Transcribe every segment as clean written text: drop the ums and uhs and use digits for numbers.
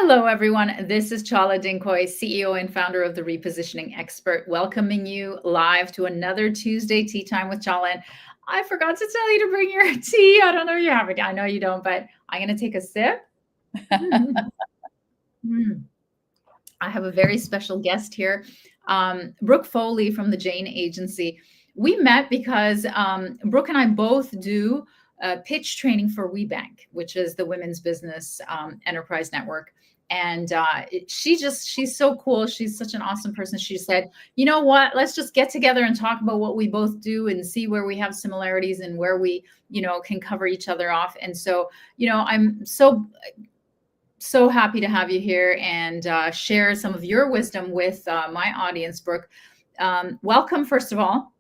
Hello, everyone. This is Chala Dinkoy, CEO and founder of the Repositioning Expert, welcoming you live to another Tuesday Tea Time with Chala. And I forgot to tell you to bring your tea. I don't know if you have it. I know you don't, but I'm going to take a sip. Mm. I have a very special guest here, Brooke Foley from the Jane Agency. We met because Brooke and I both do pitch training for WeBank, which is the Women's Business Enterprise Network. And she's so cool. She's such an awesome person. She said, you know what, let's just get together and talk about what we both do and see where we have similarities and where we, can cover each other off. And so, I'm so happy to have you here and share some of your wisdom with my audience, Brooke. Welcome, first of all.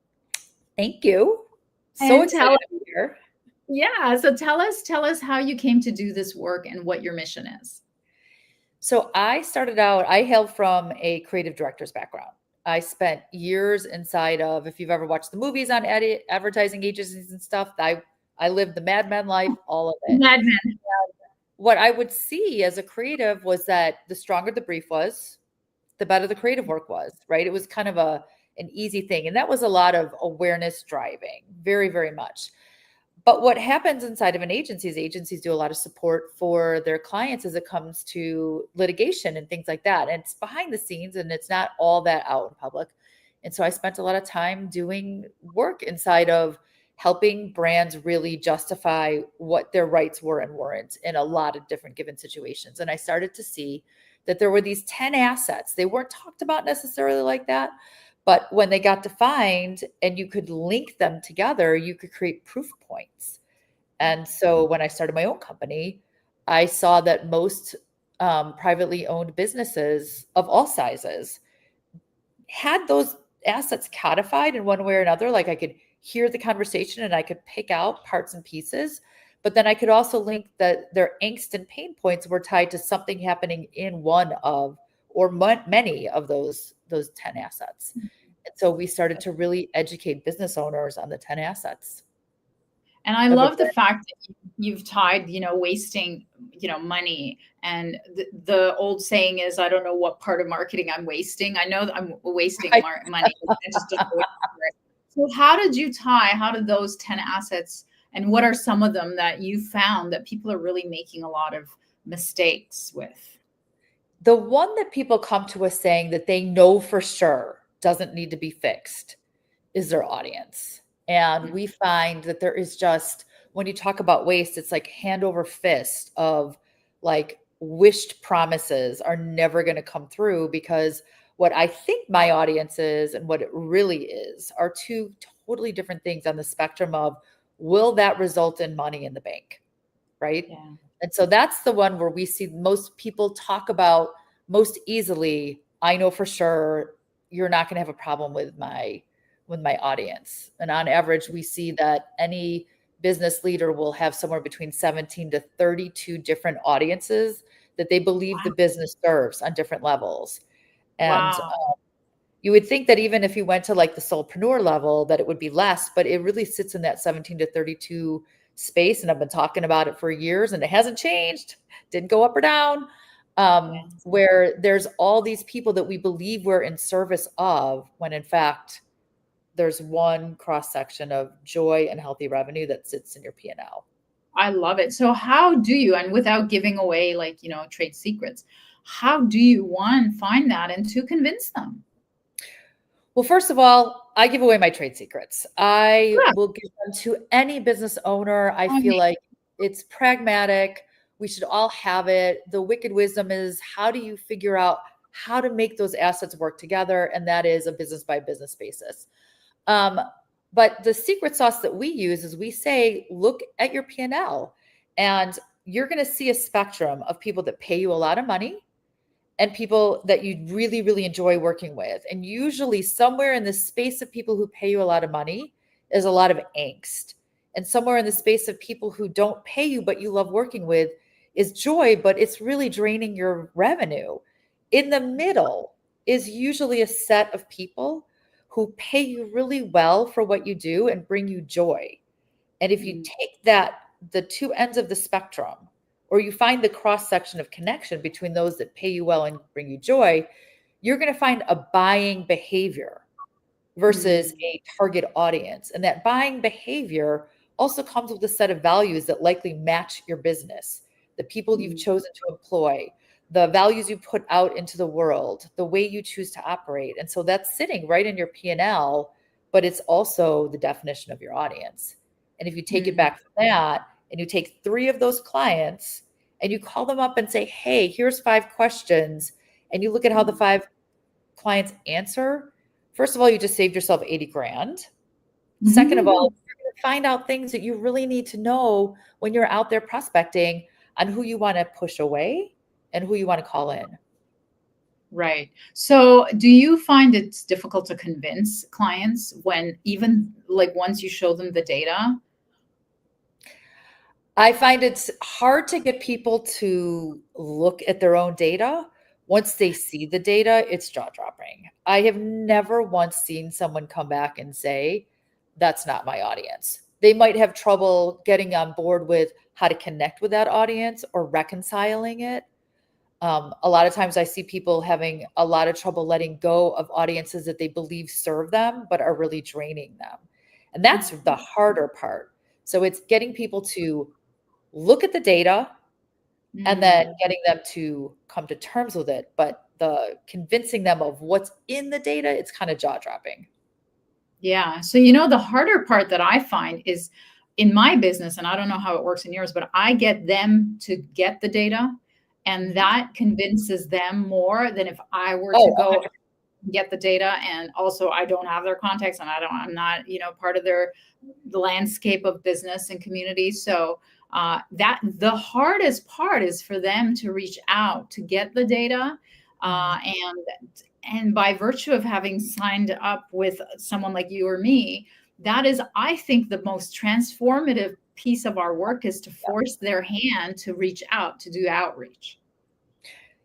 Thank you. So excited to be here. Yeah. So tell us how you came to do this work and what your mission is. So I started out, I hail from a creative director's background. I spent years inside of, if you've ever watched the movies on advertising agencies and stuff, I lived the Mad Men life, all of it. Mad Men. What I would see as a creative was that the stronger the brief was, the better the creative work was, right? It was kind of an easy thing. And that was a lot of awareness driving, very, very much. But what happens inside of an agency is agencies do a lot of support for their clients as it comes to litigation and things like that. And it's behind the scenes and it's not all that out in public. And so I spent a lot of time doing work inside of helping brands really justify what their rights were and weren't in a lot of different given situations. And I started to see that there were these 10 assets. They weren't talked about necessarily like that. But when they got defined and you could link them together, you could create proof points. And so when I started my own company, I saw that most privately owned businesses of all sizes had those assets codified in one way or another. Like I could hear the conversation and I could pick out parts and pieces, but then I could also link that their angst and pain points were tied to something happening in one of or many of those 10 assets. And so we started to really educate business owners on the 10 assets. And I love the fact that you've tied, wasting, money. And the old saying is, I don't know what part of marketing I'm wasting. I know that I'm wasting money. So how did those 10 assets, and what are some of them that you found that people are really making a lot of mistakes with? The one that people come to us saying that they know for sure doesn't need to be fixed is their audience. And we find that there is just, when you talk about waste, it's like hand over fist of like wished promises are never going to come through, because what I think my audience is and what it really is are two totally different things on the spectrum of, will that result in money in the bank? Right. Yeah. And so that's the one where we see most people talk about most easily. I know for sure you're not going to have a problem with my audience. And on average, we see that any business leader will have somewhere between 17 to 32 different audiences that they believe the business serves on different levels. And you would think that even if you went to like the solopreneur level, that it would be less, but it really sits in that 17 to 32 space. And I've been talking about it for years and it hasn't changed, didn't go up or down, where there's all these people that we believe we're in service of, when in fact, there's one cross section of joy and healthy revenue that sits in your P&L. I love it. So how do you, and without giving away like, trade secrets, how do you, find that and to convince them? Well, first of all, I give away my trade secrets. I will give them to any business owner. I feel like it's pragmatic. We should all have it. The wicked wisdom is, how do you figure out how to make those assets work together? And that is a business by business basis. But the secret sauce that we use is we say, look at your P&L and you're going to see a spectrum of people that pay you a lot of money and people that you really, really enjoy working with. And usually somewhere in the space of people who pay you a lot of money is a lot of angst. And somewhere in the space of people who don't pay you, but you love working with, is joy, but it's really draining your revenue. In the middle is usually a set of people who pay you really well for what you do and bring you joy. And if you take the two ends of the spectrum, or you find the cross section of connection between those that pay you well and bring you joy, you're going to find a buying behavior versus Mm, a target audience. And that buying behavior also comes with a set of values that likely match your business, the people you've mm, chosen to employ, the values you put out into the world, the way you choose to operate. And so that's sitting right in your P&L, but it's also the definition of your audience. And if you take it mm, back from that and you take 3 of those clients and you call them up and say, hey, here's 5 questions, and you look at how the 5 clients answer, first of all, you just saved yourself 80 grand. Second of all, mm. you're going to find out things that you really need to know when you're out there prospecting on who you want to push away and who you want to call in. Right. So, do you find it's difficult to convince clients when even like once you show them the data? I find it's hard to get people to look at their own data. Once they see the data, it's jaw dropping. I have never once seen someone come back and say, that's not my audience. They might have trouble getting on board with how to connect with that audience or reconciling it. A lot of times I see people having a lot of trouble letting go of audiences that they believe serve them, but are really draining them. And that's the harder part. So it's getting people to look at the data and then Mm. getting them to come to terms with it. But the convincing them of what's in the data, it's kind of jaw dropping. Yeah. So, the harder part that I find is in my business, and I don't know how it works in yours, but I get them to get the data, and Mhm. that convinces them more than if I were to Oh, go get the data. And also, I don't have their contacts, and I'm not, part of the landscape of business and community. So, that the hardest part is for them to reach out to get the data, 100%. and by virtue of having signed up with someone like you or me, that is, I think, the most transformative piece of our work is to force their hand to reach out, to do outreach.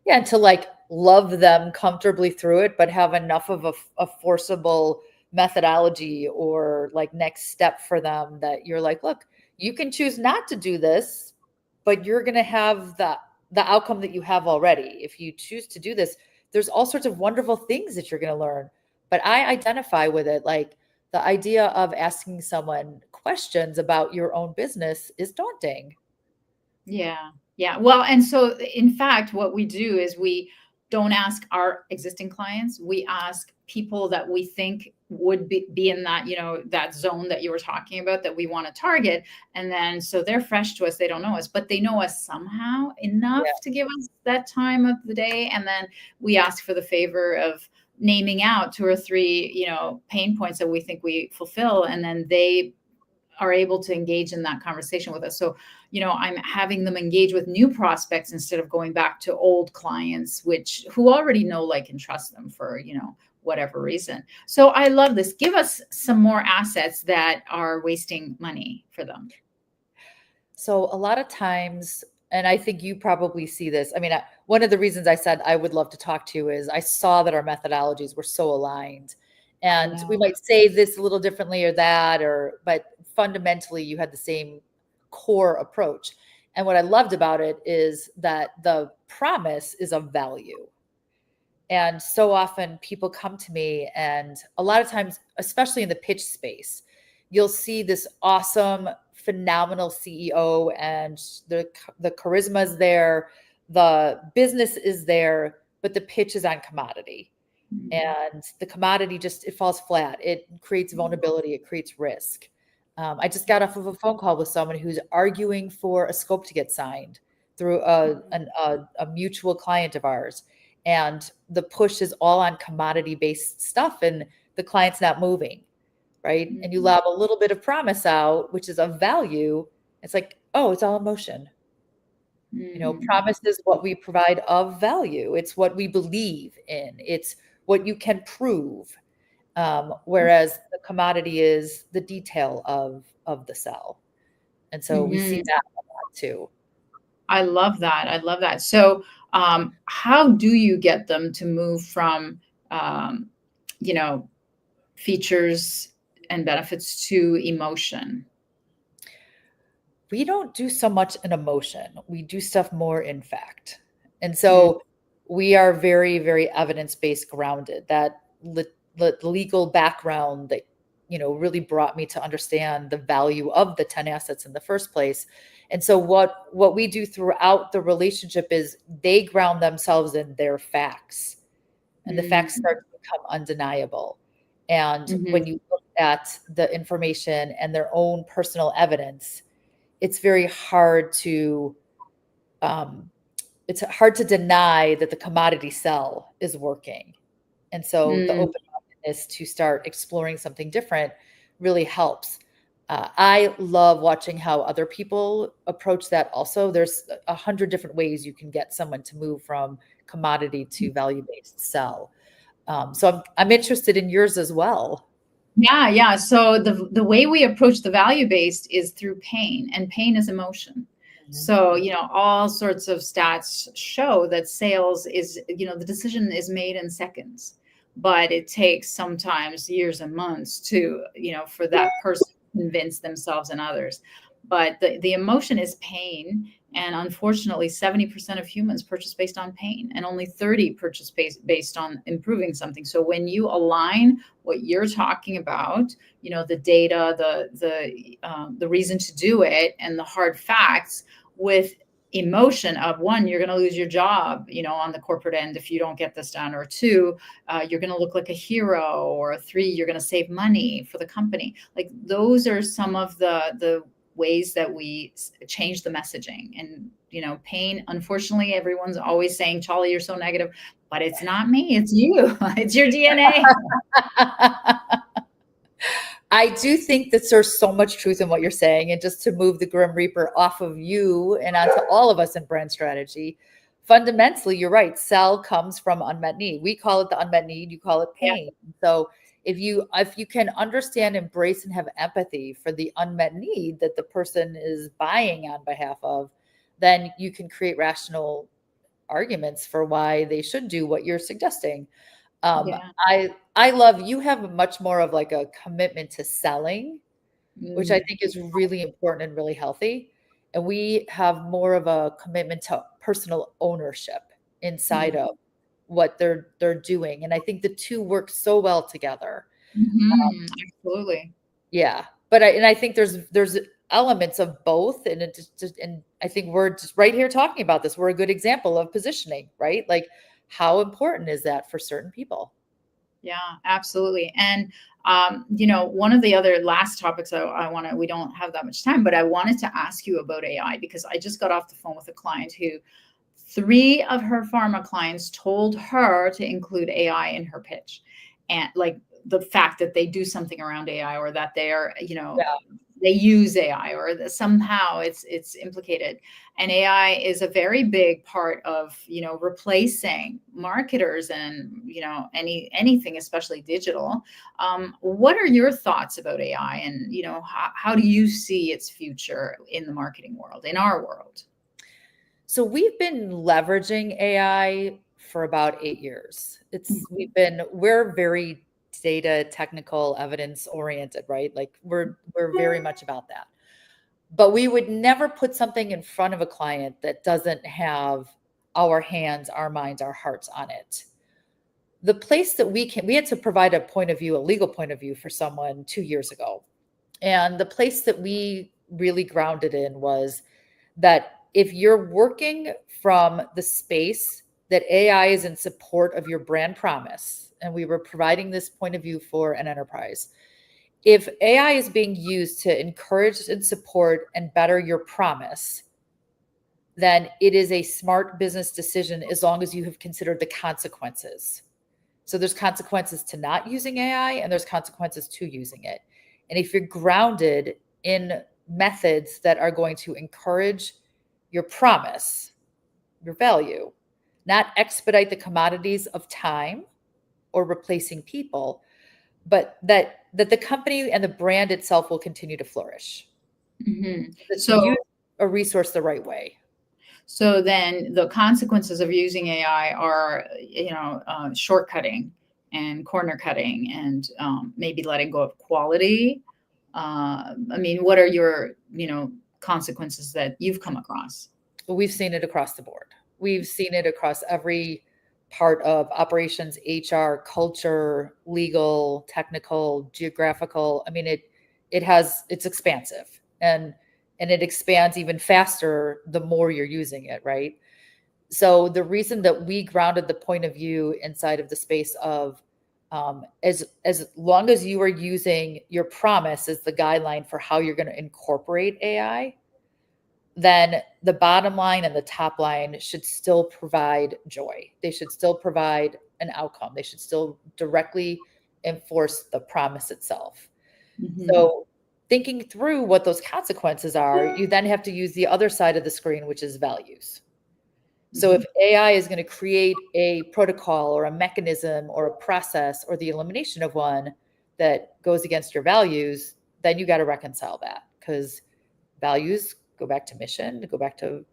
Yeah, and to like love them comfortably through it, but have enough of a forcible methodology or like next step for them that you're like, look, you can choose not to do this, but you're going to have the outcome that you have already. If you choose to do this, there's all sorts of wonderful things that you're going to learn. But I identify with it, like the idea of asking someone questions about your own business is daunting. Yeah. Yeah. Well, and so in fact, what we do is we don't ask our existing clients. We ask people that we think would be in that, that zone that you were talking about that we want to target. And then so they're fresh to us. They don't know us, but they know us somehow enough Yeah. to give us that time of the day. And then we ask for the favor of naming out 2 or 3, pain points that we think we fulfill. And then they are able to engage in that conversation with us. So, I'm having them engage with new prospects instead of going back to old clients, who already know, like, and trust them for, whatever reason. So I love this. Give us some more assets that are wasting money for them. So a lot of times, and I think you probably see this. I mean, one of the reasons I said I would love to talk to you is I saw that our methodologies were so aligned. I And we know. might say this a little differently or that, but fundamentally you had the same core approach. And what I loved about it is that the promise is of value. And so often people come to me, and a lot of times, especially in the pitch space, you'll see this awesome, phenomenal CEO, and the charisma is there, the business is there, but the pitch is on commodity. Mhm. And the commodity just it falls flat. It creates vulnerability, it creates risk. I just got off of a phone call with someone who's arguing for a scope to get signed through a mutual client of ours, and the push is all on commodity based stuff, and the client's not moving, right? And you Mhm. lob a little bit of promise out, which is of value. It's like, oh, it's all emotion. Mhm. Promise is what we provide of value. It's what we believe in. It's what you can prove. Whereas the commodity is the detail of the sell. And so we see Mhm. that a lot too. I love that. I love that. So, how do you get them to move from, um, you know, features and benefits to emotion? we don't do so much in emotion. We do stuff more in fact. And so we are very, very evidence-based grounded. That legal background that, really brought me to understand the value of the 10 assets in the first place. And so what we do throughout the relationship is they ground themselves in their facts, and the facts start to become undeniable. And when you look at the information and their own personal evidence, it's very hard to deny that the commodity sell is working. And so the openness to start exploring something different really helps. I love watching how other people approach that also. There's 100 different ways you can get someone to move from commodity to value-based sell. So I'm interested in yours as well. Yeah. So the way we approach the value-based is through pain, and pain is emotion. So, all sorts of stats show that sales is, the decision is made in seconds, but it takes sometimes years and months to, for that person to convince themselves and others. But the emotion is pain. And unfortunately, 70% of humans purchase based on pain, and only 30 purchase based on improving something. So when you align what you're talking about, the data, the reason to do it, and the hard facts with emotion of, one, you're going to lose your job, on the corporate end if you don't get this done, or two, you're going to look like a hero, or three, you're going to save money for the company. Like, those are some of the ways that we change the messaging. And pain, unfortunately, everyone's always saying, Chala, you're so negative, but it's not me, it's you. It's your DNA. I do think that there's so much truth in what you're saying. And just to move the Grim Reaper off of you and onto all of us in brand strategy, fundamentally, you're right. Sell comes from unmet need. We call it the unmet need. You call it pain. Yeah. So if you can understand, embrace, and have empathy for the unmet need that the person is buying on behalf of, then you can create rational arguments for why they should do what you're suggesting. I love, you have much more of like a commitment to selling, which I think is really important and really healthy. And we have more of a commitment to personal ownership inside of what they're doing. And I think the two work so well together. Absolutely. Yeah. But I think there's elements of both. And and I think we're just right here talking about this. We're a good example of positioning, right? Like, how important is that for certain people? Yeah, absolutely. And, one of the other last topics we don't have that much time, but I wanted to ask you about AI, because I just got off the phone with a client who 3 of her pharma clients told her to include AI in her pitch. And like, the fact that they do something around AI, or that they're, they use AI, or that somehow it's implicated. And AI is a very big part of, replacing marketers and, anything, especially digital. What are your thoughts about AI, and, how do you see its future in the marketing world, in our world? So we've been leveraging AI for about 8 years. We're very data, technical, evidence oriented, right? Like, we're very much about that. But we would never put something in front of a client that doesn't have our hands, our minds, our hearts on it. The place that we had to provide a point of view, a legal point of view for someone 2 years ago. And the place that we really grounded in was that if you're working from the space that AI is in support of your brand promise, and we were providing this point of view for an enterprise, if AI is being used to encourage and support and better your promise, then it is a smart business decision, as long as you have considered the consequences. So there's consequences to not using AI, and there's consequences to using it. And if you're grounded in methods that are going to encourage your promise, your value, not expedite the commodities of time or replacing people, but that the company and the brand itself will continue to flourish. So use a resource the right way. So then the consequences of using AI are, shortcutting and corner cutting, and maybe letting go of quality. I mean, what are your, consequences that you've come across? We've seen it across the board. We've seen it across every part of operations, HR, culture, legal, technical, geographical. I mean, it's expansive, and it expands even faster the more you're using it, right? So the reason that we grounded the point of view inside of the space of as long as you are using your promise as the guideline for how you're going to incorporate AI, then the bottom line and the top line should still provide joy. They should still provide an outcome. They should still directly enforce the promise itself. Mm-hmm. So thinking through what those consequences are, you then have to use the other side of the screen, which is values. So if AI is going to create a protocol or a mechanism or a process or the elimination of one that goes against your values, then you got to reconcile that, because values go back to mission, go back to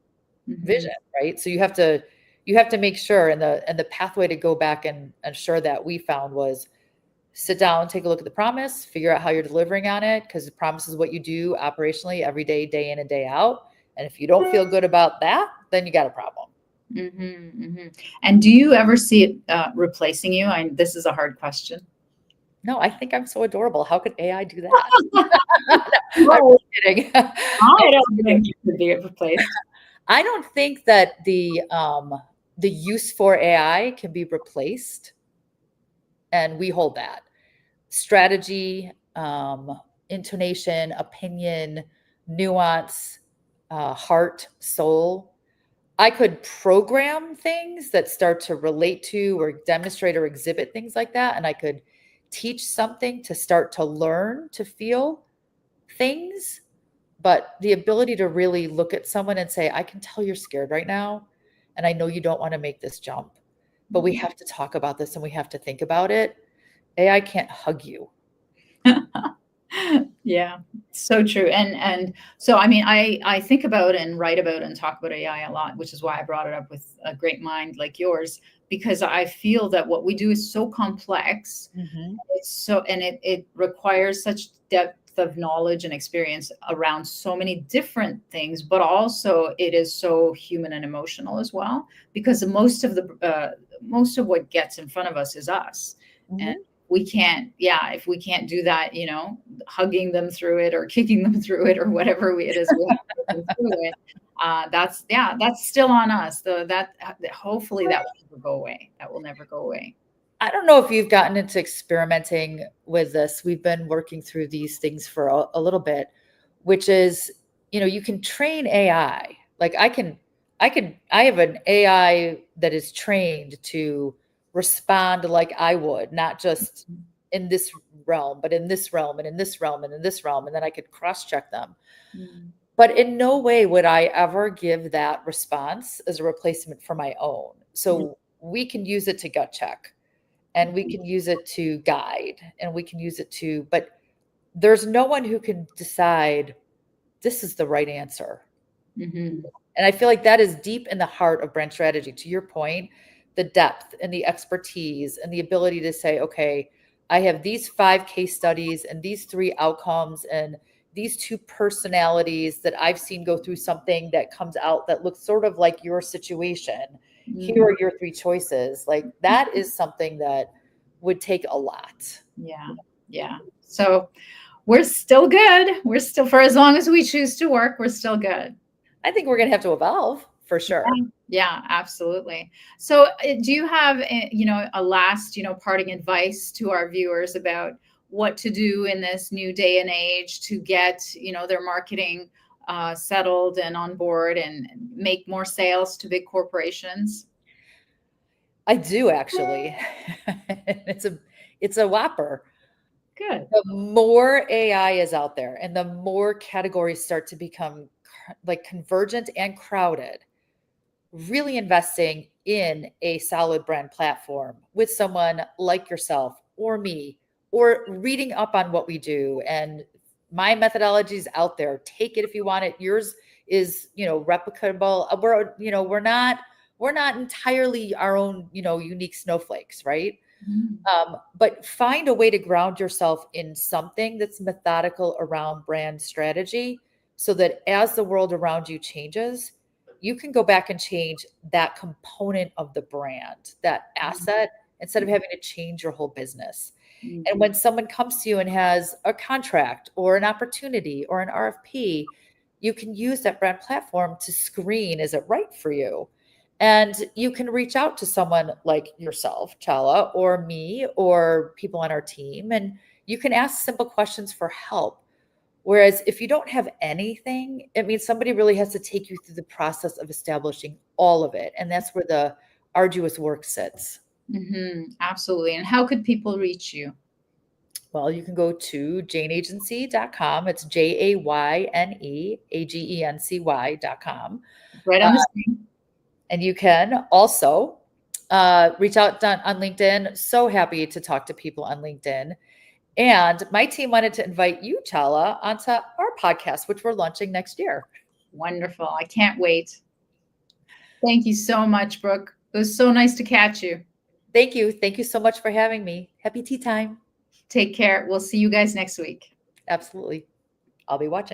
vision, right? So you have to make sure, and the pathway to go back and ensure that we found was sit down, take a look at the promise, figure out how you're delivering on it, because the promise is what you do operationally every day, day in and day out. And if you don't feel good about that, then you got a problem. And do you ever see it replacing you? This is a hard question. No, I think I'm so adorable. How could AI do that? I'm kidding. I don't think you could be replaced. I don't think that the use for AI can be replaced, and we hold that. Strategy, intonation, opinion, nuance, heart, soul. I could program things that start to relate to or demonstrate or exhibit things like that. And I could teach something to start to learn to feel things. But the ability to really look at someone and say, I can tell you're scared right now. And I know you don't want to make this jump, but we have to talk about this and we have to think about it. AI can't hug you. Yeah, so true. And so, I mean, I think about and write about and talk about AI a lot, which is why I brought it up with a great mind like yours, because I feel that what we do is so complex. It's so, and it requires such depth of knowledge and experience around so many different things, but also it is so human and emotional as well, because most of what gets in front of us is us. And we can't, if we can't do that, hugging them through it or kicking them through it or whatever it is we have to do through it, that's still on us. Though that hopefully that will never go away. That will never go away. I don't know if you've gotten into experimenting with this. We've been working through these things for a little bit, which is, you can train AI. Like I have an AI that is trained to respond like I would, not just in this realm, but in this realm and in this realm and in this realm. And then I could cross-check them. But in no way would I ever give that response as a replacement for my own. So we can use it to gut check, and we can use it to guide, and we can use it to, but there's no one who can decide this is the right answer. And I feel like that is deep in the heart of brand strategy. To your point, the depth and the expertise and the ability to say, okay, I have these 5 case studies and these 3 outcomes and these 2 personalities that I've seen go through something that comes out that looks sort of like your situation. Here are your 3 choices. Like that is something that would take a lot. Yeah. So we're still good. We're still, for as long as we choose to work, we're still good. I think we're going to have to evolve for sure. Yeah, absolutely. So do you have, a last, parting advice to our viewers about what to do in this new day and age to get, their marketing settled and on board and make more sales to big corporations? I do, actually. It's a whopper. Good. The more AI is out there and the more categories start to become like convergent and crowded, really investing in a solid brand platform with someone like yourself or me, or reading up on what we do. And my methodology is out there. Take it if you want it. Yours is, replicable. We're not entirely our own, unique snowflakes, right? But find a way to ground yourself in something that's methodical around brand strategy, so that as the world around you changes, you can go back and change that component of the brand, that asset, instead of having to change your whole business. And when someone comes to you and has a contract or an opportunity or an RFP, you can use that brand platform to screen, is it right for you? And you can reach out to someone like yourself, Chala, or me, or people on our team, and you can ask simple questions for help. Whereas if you don't have anything, it means somebody really has to take you through the process of establishing all of it. And that's where the arduous work sits. Absolutely. And how could people reach you? Well, you can go to jayneagency.com. It's JAYNEAGENCY.com. Right on the screen. And you can also reach out on LinkedIn. So happy to talk to people on LinkedIn. And my team wanted to invite you, Chala, onto our podcast, which we're launching next year. Wonderful. I can't wait. Thank you so much, Brooke. It was so nice to catch you. Thank you. Thank you so much for having me. Happy tea time. Take care. We'll see you guys next week. Absolutely. I'll be watching.